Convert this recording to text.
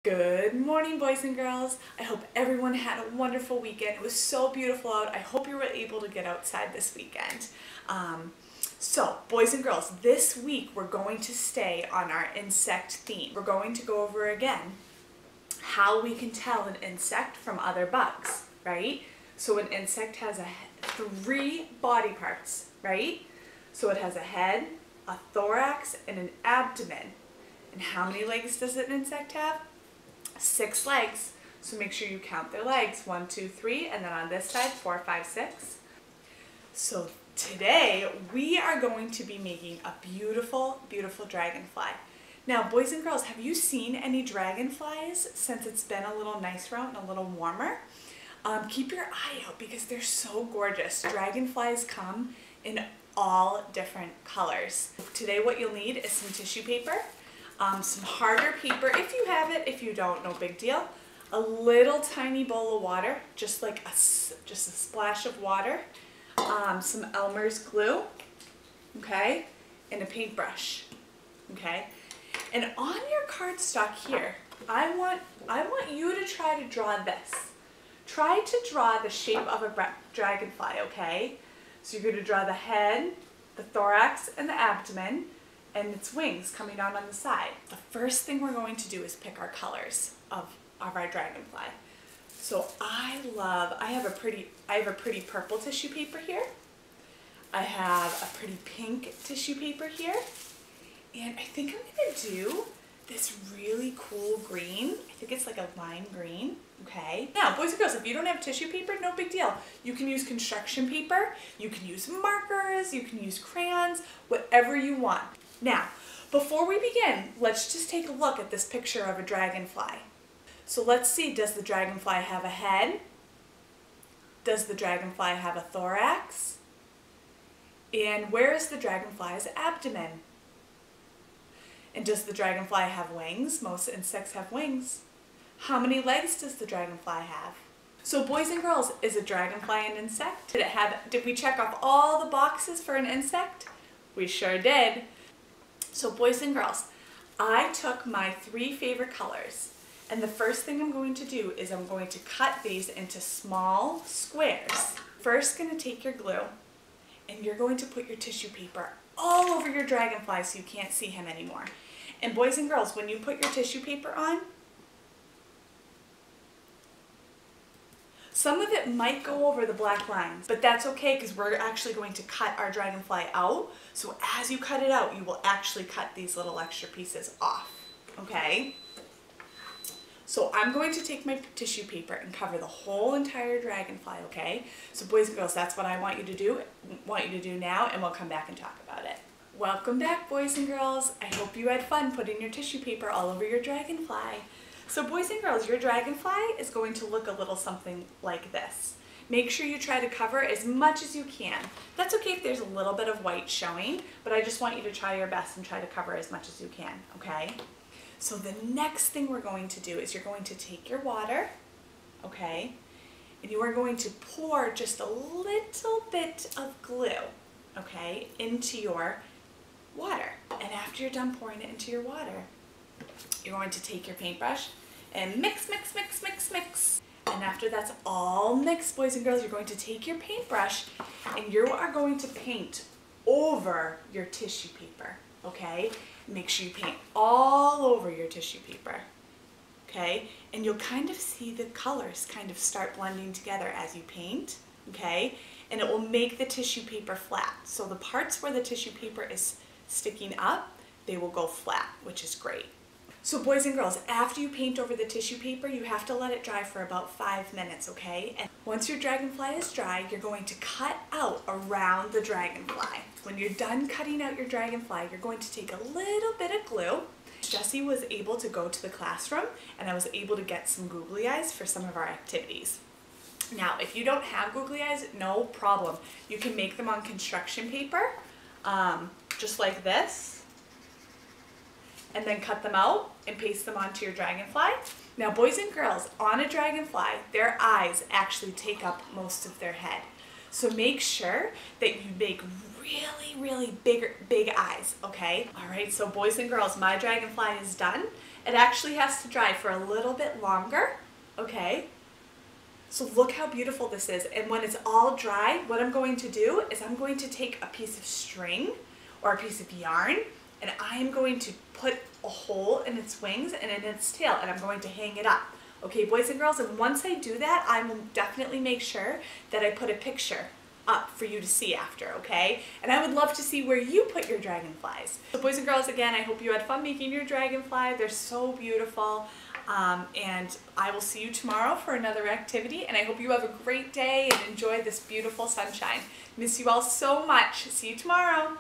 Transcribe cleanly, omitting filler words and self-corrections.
Good morning, boys and girls. I hope everyone had a wonderful weekend. It was so beautiful out. I hope you were able to get outside this weekend. So, boys and girls, this week we're going to stay on our insect theme. We're going to go over again how we can tell an insect from other bugs, right? So an insect has three body parts, right? So it has a head, a thorax, and an abdomen. And how many legs does an insect have? 6 legs. So make sure you count their legs. 1, 2, 3, and then on this side, 4, 5, 6. So today we are going to be making a beautiful, beautiful dragonfly. Now, boys and girls, have you seen any dragonflies since it's been a little nicer out and a little warmer? Keep your eye out because they're so gorgeous. Dragonflies come in all different colors. Today what you'll need is some tissue paper, some harder paper if you have it. If you don't, no big deal. A little tiny bowl of water, just a splash of water, some Elmer's glue, okay, and a paintbrush, okay. And on your cardstock here, I want you to try to draw this. Try to draw the shape of a dragonfly, okay? So you're going to draw the head, the thorax, and the abdomen, and its wings coming down on the side. The first thing we're going to do is pick our colors of our dragonfly. So I have a pretty purple tissue paper here. I have a pretty pink tissue paper here. And I think I'm going to do this really cool green. I think it's like a lime green, okay? Now, boys and girls, if you don't have tissue paper, no big deal. You can use construction paper, you can use markers, you can use crayons, whatever you want. Now, before we begin, let's just take a look at this picture of a dragonfly. So let's see, does the dragonfly have a head? Does the dragonfly have a thorax? And where is the dragonfly's abdomen? And does the dragonfly have wings? Most insects have wings. How many legs does the dragonfly have? So boys and girls, is a dragonfly an insect? Did we check off all the boxes for an insect? We sure did. So boys and girls, I took my 3 favorite colors, and the first thing I'm going to do is I'm going to cut these into small squares. First, going to take your glue, and you're going to put your tissue paper all over your dragonfly so you can't see him anymore. And boys and girls, when you put your tissue paper on, some of it might go over the black lines, but that's okay because we're actually going to cut our dragonfly out. So as you cut it out, you will actually cut these little extra pieces off, okay? So I'm going to take my tissue paper and cover the whole entire dragonfly, okay? So boys and girls, that's what I want you to do now, and we'll come back and talk about it. Welcome back, boys and girls. I hope you had fun putting your tissue paper all over your dragonfly. So boys and girls, your dragonfly is going to look a little something like this. Make sure you try to cover as much as you can. That's okay if there's a little bit of white showing, but I just want you to try your best and try to cover as much as you can, okay? So the next thing we're going to do is you're going to take your water, okay, and you are going to pour just a little bit of glue, okay, into your water. And after you're done pouring it into your water, you're going to take your paintbrush and mix, mix, mix, mix, mix. And after that's all mixed, boys and girls, you're going to take your paintbrush and you are going to paint over your tissue paper, okay? Make sure you paint all over your tissue paper, okay? And you'll kind of see the colors kind of start blending together as you paint, okay? And it will make the tissue paper flat. So the parts where the tissue paper is sticking up, they will go flat, which is great. So boys and girls, after you paint over the tissue paper, you have to let it dry for about 5 minutes, okay? And once your dragonfly is dry, you're going to cut out around the dragonfly. When you're done cutting out your dragonfly, you're going to take a little bit of glue. Jessi was able to go to the classroom, and I was able to get some googly eyes for some of our activities. Now, if you don't have googly eyes, no problem. You can make them on construction paper, just like this, and then cut them out and paste them onto your dragonfly. Now, boys and girls, on a dragonfly, their eyes actually take up most of their head. So make sure that you make really, really big eyes, okay? All right, so boys and girls, my dragonfly is done, it actually has to dry for a little bit longer, okay? So look how beautiful this is. And when it's all dry, what I'm going to do is I'm going to take a piece of string or a piece of yarn, and I am going to put a hole in its wings and in its tail, and I'm going to hang it up. Okay, boys and girls, and once I do that, I will definitely make sure that I put a picture up for you to see after, okay? And I would love to see where you put your dragonflies. So boys and girls, again, I hope you had fun making your dragonfly. They're so beautiful. And I will see you tomorrow for another activity, and I hope you have a great day and enjoy this beautiful sunshine. Miss you all so much. See you tomorrow.